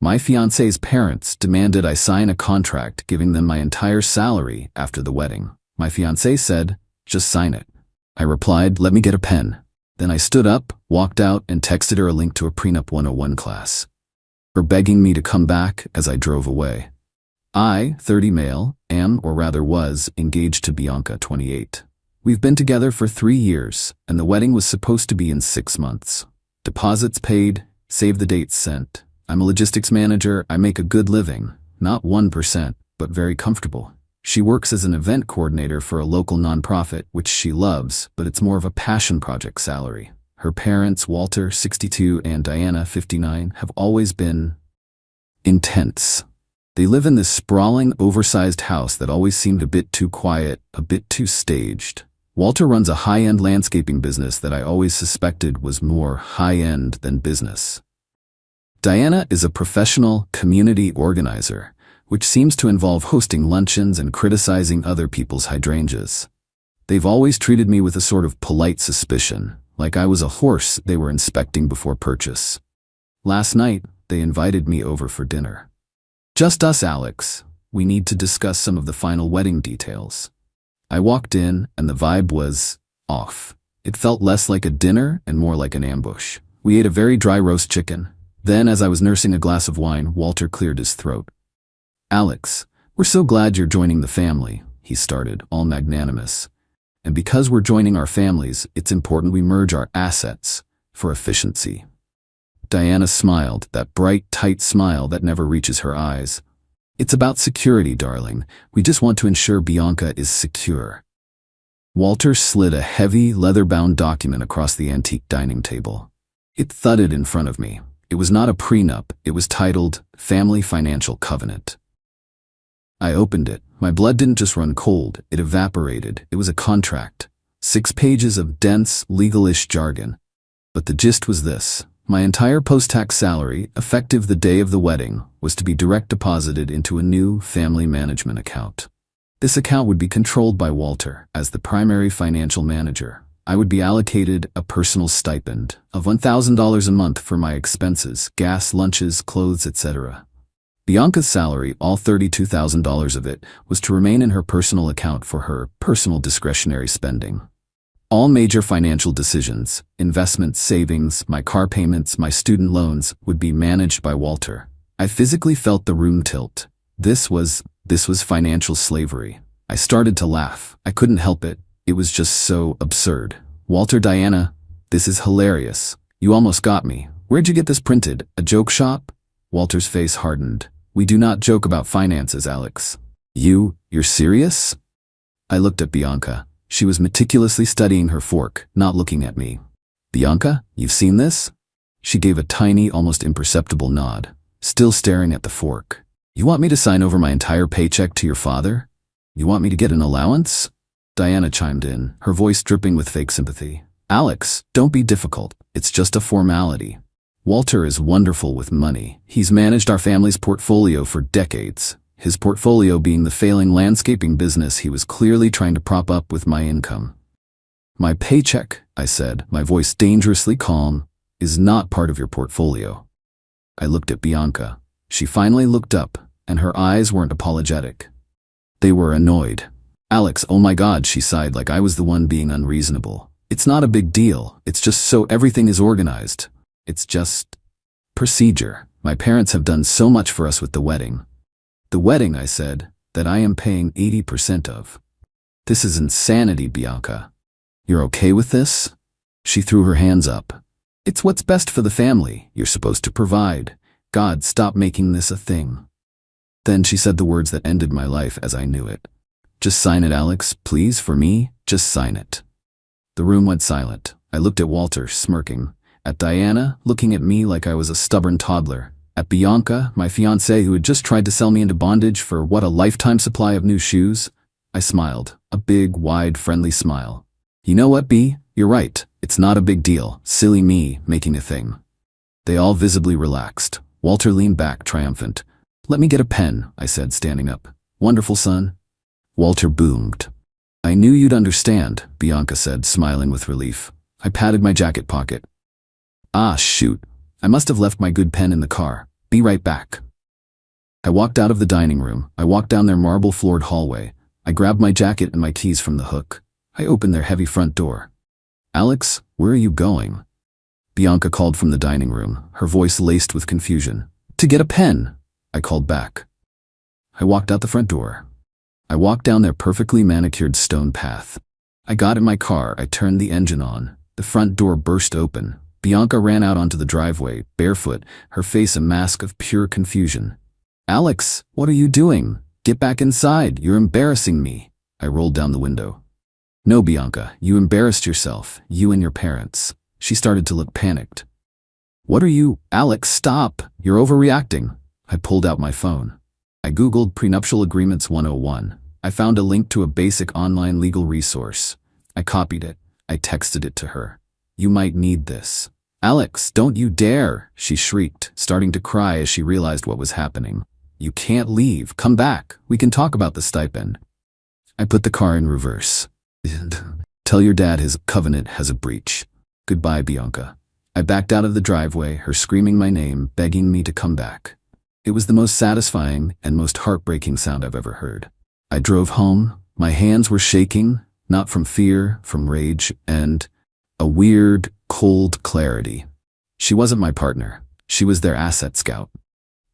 My fiancé's parents demanded I sign a contract giving them my entire salary after the wedding. My fiancé said, "Just sign it." I replied, "Let me get a pen." Then I stood up, walked out, and texted her a link to a Prenup 101 class. Her begging me to come back as I drove away. I, 30 male, am, or rather was, engaged to Bianca, 28. We've been together for 3 years, and the wedding was supposed to be in 6 months. Deposits paid, save the dates sent. I'm a logistics manager. I make a good living, not 1%, but very comfortable. She works as an event coordinator for a local nonprofit, which she loves, but it's more of a passion project salary. Her parents, Walter, 62, and Diana, 59, have always been intense. They live in this sprawling, oversized house that always seemed a bit too quiet, a bit too staged. Walter runs a high-end landscaping business that I always suspected was more high-end than business. Diana is a professional community organizer, which seems to involve hosting luncheons and criticizing other people's hydrangeas. They've always treated me with a sort of polite suspicion, like I was a horse they were inspecting before purchase. Last night, they invited me over for dinner. "Just us, Alex. We need to discuss some of the final wedding details." I walked in, and the vibe was off. It felt less like a dinner and more like an ambush. We ate a very dry roast chicken. Then, as I was nursing a glass of wine, Walter cleared his throat. "Alex, we're so glad you're joining the family," he started, all magnanimous. "And because we're joining our families, it's important we merge our assets for efficiency." Diana smiled, that bright, tight smile that never reaches her eyes. "It's about security, darling. We just want to ensure Bianca is secure." Walter slid a heavy, leather-bound document across the antique dining table. It thudded in front of me. It was not a prenup. It was titled Family Financial Covenant. I opened it. My blood didn't just run cold. It evaporated. It was a contract. 6 pages of dense, legal-ish jargon. But the gist was this. My entire post-tax salary, effective the day of the wedding, was to be direct deposited into a new family management account. This account would be controlled by Walter as the primary financial manager. I would be allocated a personal stipend of $1,000 a month for my expenses, gas, lunches, clothes, etc. Bianca's salary, all $32,000 of it, was to remain in her personal account for her personal discretionary spending. All major financial decisions, investments, savings, my car payments, my student loans, would be managed by Walter. I physically felt the room tilt. This was financial slavery. I started to laugh. I couldn't help it. It was just so absurd. "Walter, Diana, this is hilarious. You almost got me. Where'd you get this printed? A joke shop?" Walter's face hardened. "We do not joke about finances, Alex." You're serious?" I looked at Bianca. She was meticulously studying her fork, not looking at me. "Bianca, you've seen this?" She gave a tiny, almost imperceptible nod, still staring at the fork. "You want me to sign over my entire paycheck to your father? You want me to get an allowance?" Diana chimed in, her voice dripping with fake sympathy. "Alex, don't be difficult. It's just a formality. Walter is wonderful with money. He's managed our family's portfolio for decades. His portfolio being the failing landscaping business he was clearly trying to prop up with my income." "My paycheck," I said, my voice dangerously calm, "is not part of your portfolio." I looked at Bianca. She finally looked up, and her eyes weren't apologetic. They were annoyed. "Alex, oh my God," she sighed like I was the one being unreasonable. "It's not a big deal. It's just so everything is organized. It's just procedure. My parents have done so much for us with the wedding." "The wedding," I said, "that I am paying 80% of. This is insanity, Bianca. You're okay with this?" She threw her hands up. "It's what's best for the family. You're supposed to provide. God, stop making this a thing." Then she said the words that ended my life as I knew it. "Just sign it, Alex, please, for me. Just sign it." The room went silent. I looked at Walter, smirking. At Diana, looking at me like I was a stubborn toddler. At Bianca, my fiancée who had just tried to sell me into bondage for what, a lifetime supply of new shoes? I smiled. A big, wide, friendly smile. "You know what, B? You're right. It's not a big deal. Silly me, making a thing." They all visibly relaxed. Walter leaned back, triumphant. "Let me get a pen," I said, standing up. "Wonderful, son." Walter boomed. "I knew you'd understand," Bianca said, smiling with relief. I patted my jacket pocket. "Ah, shoot. I must have left my good pen in the car." Be right back. I walked out of the dining room. I walked down their marble-floored hallway. I grabbed my jacket and my keys from the hook. I opened their heavy front door. Alex, where are you going? Bianca called from the dining room, her voice laced with confusion. To get a pen, I called back. I walked out the front door. I walked down their perfectly manicured stone path. I got in my car. I turned the engine on. The front door burst open. Bianca ran out onto the driveway, barefoot, her face a mask of pure confusion. Alex, what are you doing? Get back inside. You're embarrassing me. I rolled down the window. No, Bianca, you embarrassed yourself, you and your parents. She started to look panicked. What are you? Alex, stop. You're overreacting. I pulled out my phone. I Googled Prenuptial Agreements 101. I found a link to a basic online legal resource. I copied it. I texted it to her. You might need this. Alex, don't you dare, she shrieked, starting to cry as she realized what was happening. You can't leave. Come back. We can talk about the stipend. I put the car in reverse. Tell your dad his covenant has a breach. Goodbye, Bianca. I backed out of the driveway, her screaming my name, begging me to come back. It was the most satisfying and most heartbreaking sound I've ever heard. I drove home. My hands were shaking, not from fear, from rage, and a weird, cold clarity. She wasn't my partner. She was their asset scout.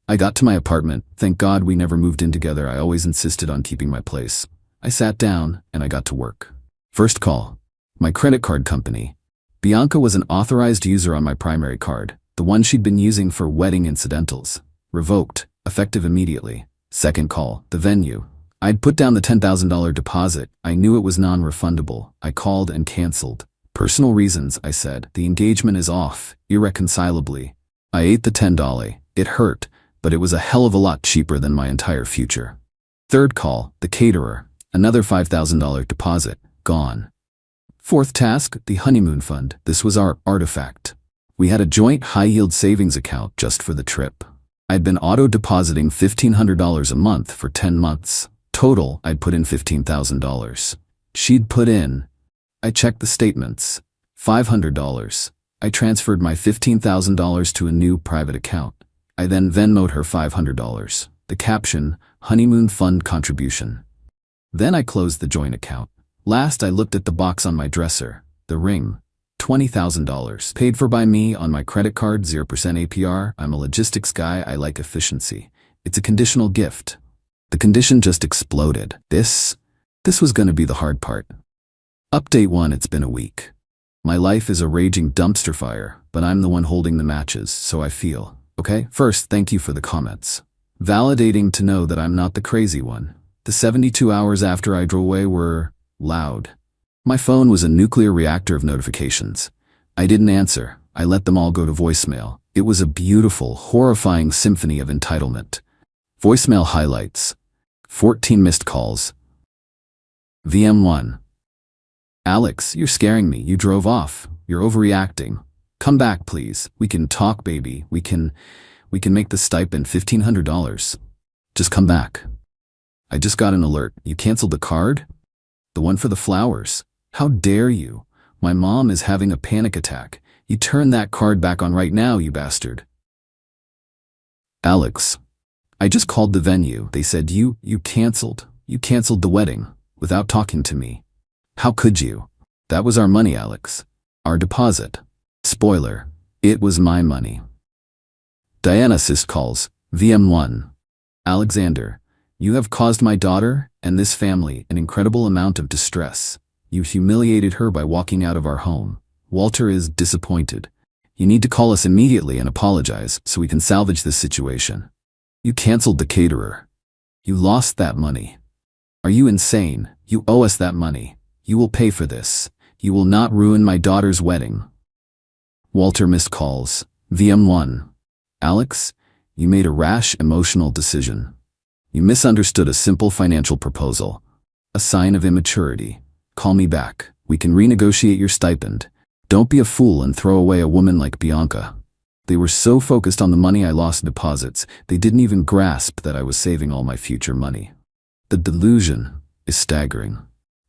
I got to my apartment. Thank God we never moved in together. I always insisted on keeping my place. I sat down and I got to work. First call. My credit card company. Bianca was an authorized user on my primary card, the one she'd been using for wedding incidentals. Revoked, effective immediately. Second call. The venue. I'd put down the $10,000 deposit. I knew it was non-refundable. I called and canceled. Personal reasons, I said. The engagement is off, irreconcilably. I ate the $10. It hurt, but it was a hell of a lot cheaper than my entire future. Third call. The caterer. Another $5,000 deposit. Gone. Fourth task. The honeymoon fund. This was our artifact. We had a joint high-yield savings account just for the trip. I'd been auto-depositing $1,500 a month for 10 months. Total, I'd put in $15,000. She'd put in. I checked the statements. $500. I transferred my $15,000 to a new private account. I then Venmo'd her $500. The caption, honeymoon fund contribution. Then I closed the joint account. Last, I looked at the box on my dresser. The ring. $20,000. Paid for by me on my credit card, 0% APR. I'm a logistics guy. I like efficiency. It's a conditional gift. The condition just exploded. This was going to be the hard part. Update 1. It's been a week. My life is a raging dumpster fire, but I'm the one holding the matches, so I feel. Okay? First, thank you for the comments. Validating to know that I'm not the crazy one. The 72 hours after I drove away were loud. My phone was a nuclear reactor of notifications. I didn't answer. I let them all go to voicemail. It was a beautiful, horrifying symphony of entitlement. Voicemail highlights. 14 missed calls. VM1. Alex, you're scaring me. You drove off. You're overreacting. Come back, please. We can talk, baby. We can make the stipend $1,500. Just come back. I just got an alert. You canceled the card? The one for the flowers. How dare you? My mom is having a panic attack. You turn that card back on right now, you bastard. Alex, I just called the venue. They said you canceled. You canceled the wedding without talking to me. How could you? That was our money, Alex. Our deposit. Spoiler, it was my money. Diana Sis calls. VM1. Alexander, you have caused my daughter and this family an incredible amount of distress. You humiliated her by walking out of our home. Walter is disappointed. You need to call us immediately and apologize so we can salvage this situation. You canceled the caterer. You lost that money. Are you insane? You owe us that money. You will pay for this. You will not ruin my daughter's wedding. Walter missed calls. VM1. Alex, you made a rash, emotional decision. You misunderstood a simple financial proposal. A sign of immaturity. Call me back. We can renegotiate your stipend. Don't be a fool and throw away a woman like Bianca. They were so focused on the money I lost in deposits, they didn't even grasp that I was saving all my future money. The delusion is staggering.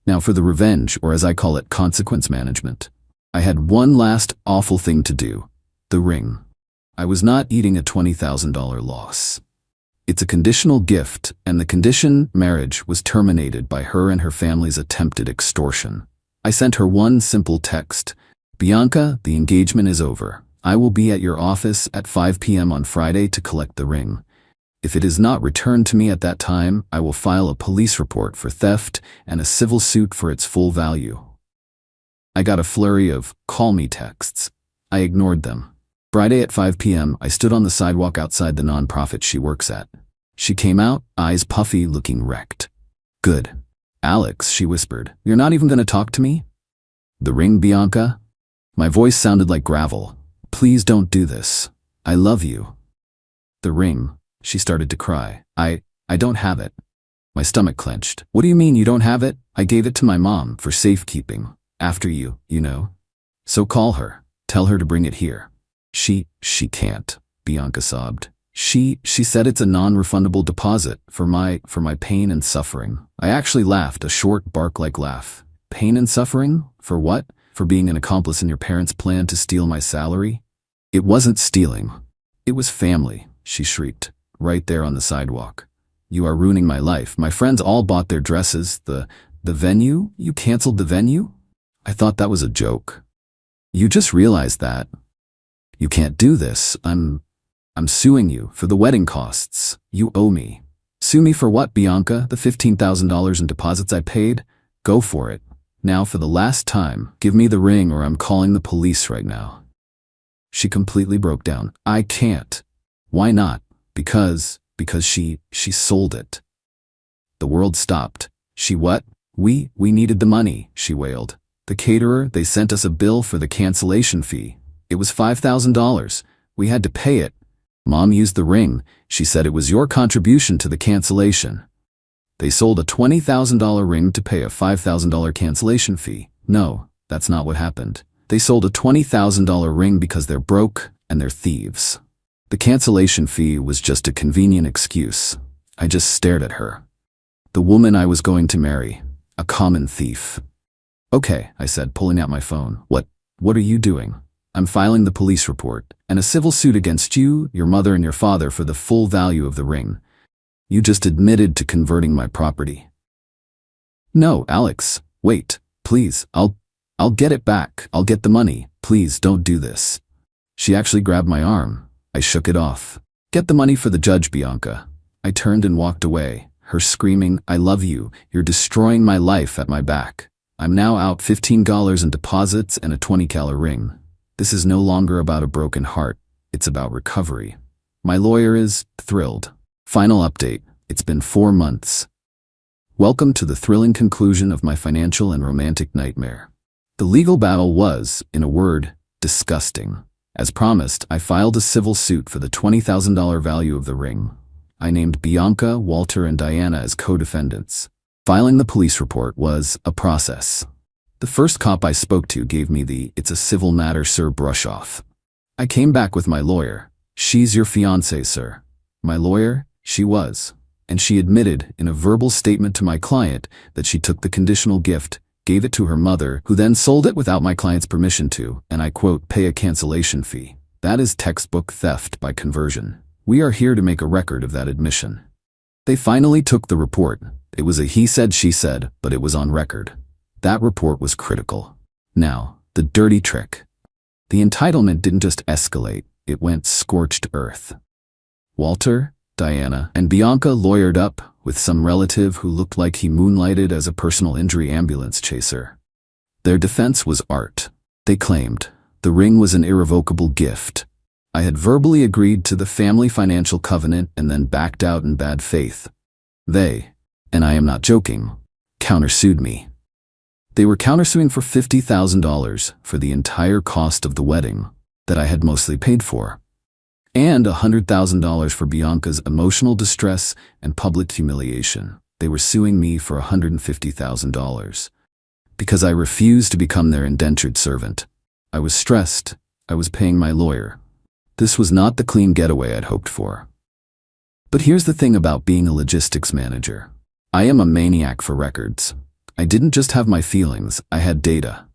Now for the revenge, or as I call it, consequence management. I had one last awful thing to do. The ring. I was not eating a $20,000 loss. It's a conditional gift, and the condition, marriage, was terminated by her and her family's attempted extortion. I sent her one simple text. Bianca, the engagement is over. I will be at your office at 5 p.m. on Friday to collect the ring. If it is not returned to me at that time, I will file a police report for theft and a civil suit for its full value. I got a flurry of call me texts. I ignored them. Friday at 5 p.m., I stood on the sidewalk outside the nonprofit she works at. She came out, eyes puffy, looking wrecked. Good. Alex, she whispered, you're not even going to talk to me? The ring, Bianca? My voice sounded like gravel. Please don't do this. I love you. The ring. She started to cry. I don't have it. My stomach clenched. What do you mean you don't have it? I gave it to my mom for safekeeping. After you know. So call her. Tell her to bring it here. She can't, Bianca sobbed. She said it's a non-refundable deposit for my pain and suffering. I actually laughed, a short, bark-like laugh. Pain and suffering? For what? For being an accomplice in your parents' plan to steal my salary? It wasn't stealing. It was family, she shrieked, right there on the sidewalk. You are ruining my life. My friends all bought their dresses. The venue? You canceled the venue? I thought that was a joke. You just realized that. You can't do this. I'm suing you for the wedding costs. You owe me. Sue me for what, Bianca? The $15,000 in deposits I paid? Go for it. Now for the last time, give me the ring or I'm calling the police right now. She completely broke down. I can't. Why not? Because she sold it. The world stopped. She what? We needed the money, she wailed. The caterer, they sent us a bill for the cancellation fee. It was $5,000. We had to pay it. Mom used the ring. She said it was your contribution to the cancellation. They sold a $20,000 ring to pay a $5,000 cancellation fee. No, that's not what happened. They sold a $20,000 ring because they're broke and they're thieves. The cancellation fee was just a convenient excuse. I just stared at her. The woman I was going to marry. A common thief. Okay, I said, pulling out my phone. What are you doing? I'm filing the police report and a civil suit against you, your mother, and your father for the full value of the ring. You just admitted to converting my property. No, Alex, wait, please, I'll get it back. I'll get the money. Please don't do this. She actually grabbed my arm. I shook it off. Get the money for the judge, Bianca. I turned and walked away, her screaming, I love you. You're destroying my life at my back. I'm now out $15 in deposits and a $20 ring. This is no longer about a broken heart. It's about recovery. My lawyer is thrilled. Final update. It's been 4 months. Welcome to the thrilling conclusion of my financial and romantic nightmare. The legal battle was, in a word, disgusting. As promised, I filed a civil suit for the $20,000 value of the ring. I named Bianca, Walter, and Diana as co-defendants. Filing the police report was a process. The first cop I spoke to gave me the "it's a civil matter, sir" brush off. I came back with my lawyer. She's your fiancée, sir. My lawyer? She was. And she admitted in a verbal statement to my client that she took the conditional gift, gave it to her mother, who then sold it without my client's permission to, and I quote, pay a cancellation fee. That is textbook theft by conversion. We are here to make a record of that admission. They finally took the report. It was a he said, she said, but it was on record. That report was critical. Now, the dirty trick. The entitlement didn't just escalate, it went scorched earth. Walter, Diana, and Bianca lawyered up with some relative who looked like he moonlighted as a personal injury ambulance chaser. Their defense was art. They claimed the ring was an irrevocable gift. I had verbally agreed to the family financial covenant and then backed out in bad faith. They, and I am not joking, countersued me. They were countersuing for $50,000 for the entire cost of the wedding that I had mostly paid for, and $100,000 for Bianca's emotional distress and public humiliation. They were suing me for $150,000 because I refused to become their indentured servant. I was stressed. I was paying my lawyer. This was not the clean getaway I'd hoped for. But here's the thing about being a logistics manager. I am a maniac for records. I didn't just have my feelings, I had data.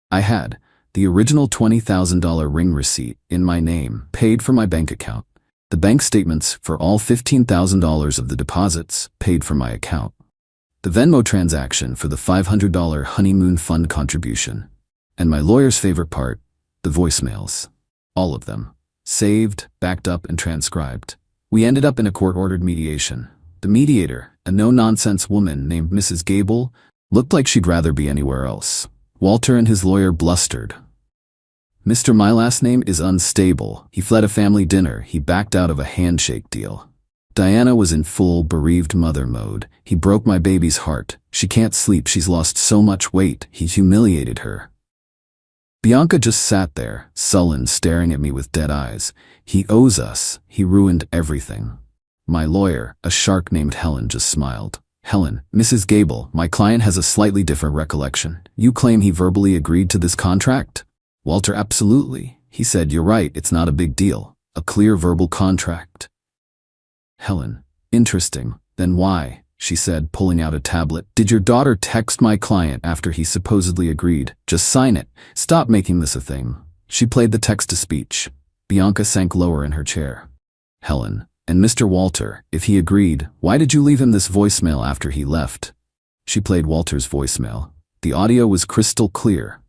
I had the original $20,000 ring receipt in my name, paid for my bank account. The bank statements for all $15,000 of the deposits, paid for my account. The Venmo transaction for the $500 honeymoon fund contribution. And my lawyer's favorite part, the voicemails. All of them. Saved, backed up, and transcribed. We ended up in a court-ordered mediation. The mediator, a no-nonsense woman named Mrs. Gable, looked like she'd rather be anywhere else. Walter and his lawyer blustered. "Mr. My last name is unstable. He fled a family dinner. He backed out of a handshake deal." Diana was in full bereaved mother mode. "He broke my baby's heart. She can't sleep. She's lost so much weight. He humiliated her." Bianca just sat there, sullen, staring at me with dead eyes. "He owes us. He ruined everything." My lawyer, a shark named Helen, just smiled. "Helen, Mrs. Gable, my client has a slightly different recollection. You claim he verbally agreed to this contract?" Walter, "Absolutely. He said, 'You're right, it's not a big deal. A clear verbal contract.'" Helen, "Interesting. Then why," she said, pulling out a tablet, "did your daughter text my client after he supposedly agreed? Just sign it. Stop making this a thing." She played the text-to-speech. Bianca sank lower in her chair. "Helen, and Mr. Walter, if he agreed, why did you leave him this voicemail after he left?" She played Walter's voicemail. The audio was crystal clear.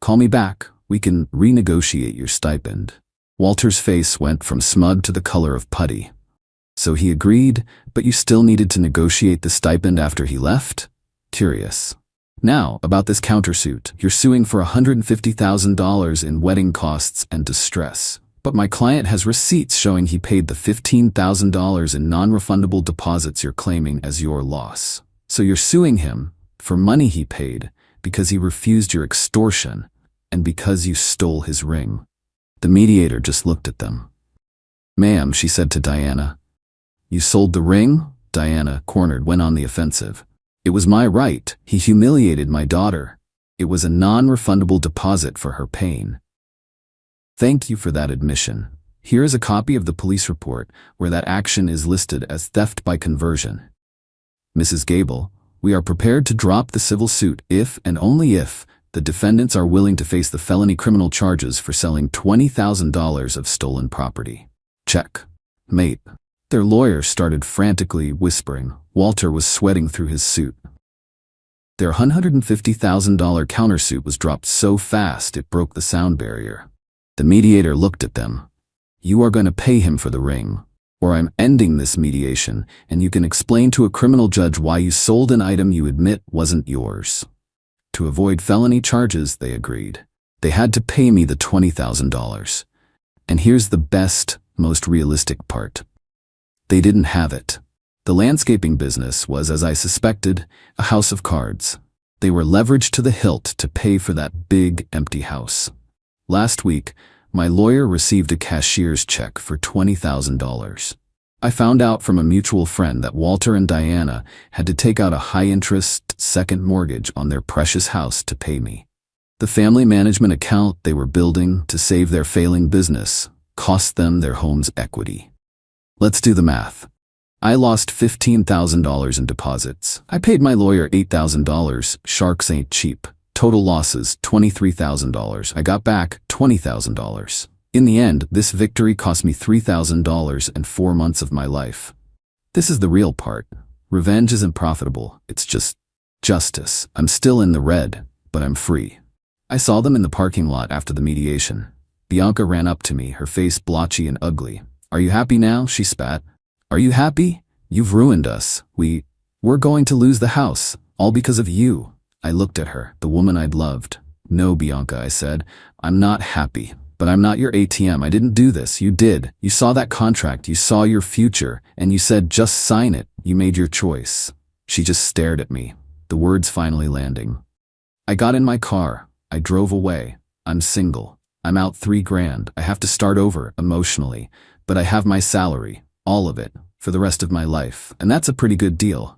"Call me back. We can renegotiate your stipend." Walter's face went from smug to the color of putty. "So he agreed, but you still needed to negotiate the stipend after he left?" Curious. "Now, about this countersuit. You're suing for $150,000 in wedding costs and distress. But my client has receipts showing he paid the $15,000 in non-refundable deposits you're claiming as your loss. So you're suing him for money he paid because he refused your extortion and because you stole his ring." The mediator just looked at them. "Ma'am," she said to Diana. "You sold the ring?" Diana, cornered, went on the offensive. "It was my right. He humiliated my daughter. It was a non-refundable deposit for her pain." "Thank you for that admission. Here is a copy of the police report where that action is listed as theft by conversion. Mrs. Gable, we are prepared to drop the civil suit if and only if the defendants are willing to face the felony criminal charges for selling $20,000 of stolen property." Check. Mate. Their lawyer started frantically whispering. Walter was sweating through his suit. Their $150,000 countersuit was dropped so fast it broke the sound barrier. The mediator looked at them. "You are going to pay him for the ring, or I'm ending this mediation, and you can explain to a criminal judge why you sold an item you admit wasn't yours." To avoid felony charges, they agreed. They had to pay me the $20,000. And here's the best, most realistic part. They didn't have it. The landscaping business was, as I suspected, a house of cards. They were leveraged to the hilt to pay for that big, empty house. Last week, my lawyer received a cashier's check for $20,000. I found out from a mutual friend that Walter and Diana had to take out a high-interest second mortgage on their precious house to pay me. The family management account they were building to save their failing business cost them their home's equity. Let's do the math. I lost $15,000 in deposits. I paid my lawyer $8,000. Sharks ain't cheap. Total losses, $23,000. I got back $20,000. In the end, this victory cost me $3,000 and 4 months of my life. This is the real part. Revenge isn't profitable. It's just justice. I'm still in the red, but I'm free. I saw them in the parking lot after the mediation. Bianca ran up to me, her face blotchy and ugly. "Are you happy now?" she spat. "Are you happy? You've ruined us. We're going to lose the house, all because of you." I looked at her, the woman I'd loved. "No, Bianca," I said. "I'm not happy, but I'm not your ATM. I didn't do this. You did. You saw that contract. You saw your future, and you said, just sign it. You made your choice." She just stared at me, the words finally landing. I got in my car. I drove away. I'm single. I'm out $3,000. I have to start over, emotionally. But I have my salary, all of it, for the rest of my life, and that's a pretty good deal.